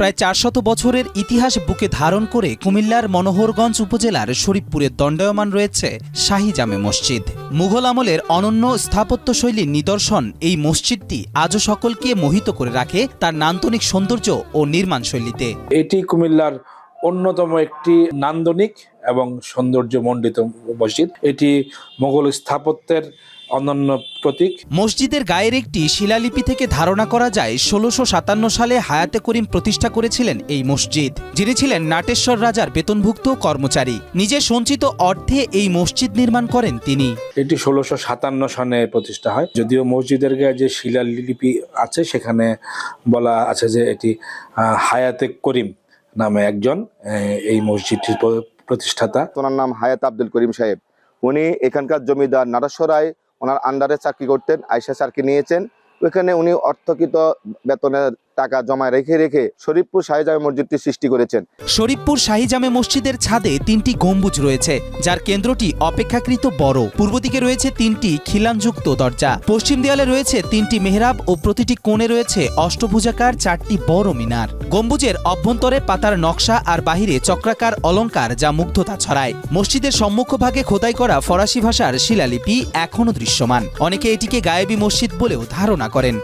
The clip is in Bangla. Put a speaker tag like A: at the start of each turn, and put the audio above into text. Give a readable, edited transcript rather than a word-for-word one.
A: প্রায় ৪০০ বছরের ইতিহাস বুকে ধারণ করে কুমিল্লার মনোহরগঞ্জ উপজেলার শরীফপুরে দণ্ডায়মান রয়েছে শাহী জামে মসজিদ। মুঘল আমলের অনন্য স্থাপত্যশৈলীর নিদর্শন এই মসজিদটি আজও সকলকে মোহিত করে রাখে তার নান্দনিক সৌন্দর্য ও নির্মাণ শৈলীতে।
B: এটি কুমিল্লার অন্যতম একটি নান্দনিক এবং সৌন্দর্যমণ্ডিত মসজিদ। এটি মোগল স্থাপত্যের অনন্য প্রতীক।
A: মসজিদের গায়ের একটি শিলালিপি থেকে ধারণা করা যায় ১৬৫৭ সালে হায়াতে করিম প্রতিষ্ঠা করেছিলেন এই মসজিদ, যিনি ছিলেন নাটেশ্বর রাজার বেতনভুক্ত কর্মচারী। নিজের সঞ্চিত অর্থে এই মসজিদ নির্মাণ করেন তিনি।
B: এটি ১৬৫৭ সালে প্রতিষ্ঠা হয়। যদিও মসজিদের গায়ে যে শিলালিপি আছে সেখানে বলা আছে যে এটি হায়াতে করিম নামে একজন এই মসজিদটির প্রতিষ্ঠাতা।
C: ওনার নাম হায়াত আব্দুল করিম সাহেব। উনি এখানকার জমিদার নাটেশ্বর রায় ওনার আন্ডারে চাকরি করতেন, আয়সা চাকরি নিয়েছেন। ওইখানে উনি অর্থকৃত বেতনের টাকা জমা রেখে রেখে শরীফপুর শাহী জামে মসজিদটি সৃষ্টি করেছেন।
A: শরীফপুর শাহী জামে মসজিদের ছাদে ৩টি গম্বুজ রয়েছে, যার কেন্দ্রটি অপেক্ষাকৃত বড়। পূর্ব দিকে রয়েছে ৩টি খিলানযুক্ত দরজা, পশ্চিম দেয়ালে রয়েছে ৩টি মেহরাব ও প্রতিটি কোণে রয়েছে অষ্টভুজাকার ৪টি বড় মিনার। গম্বুজের অভ্যন্তরে পাতার নকশা আর বাহিরে চক্রাকার অলংকার, যা মুগ্ধতা ছড়ায়। মসজিদের সম্মুখভাগে খোদাই করা ফরাসি ভাষার শিলালিপি এখনও দৃশ্যমান। অনেকে এটিকে গায়েবী মসজিদ বলেও ধারণা করেন।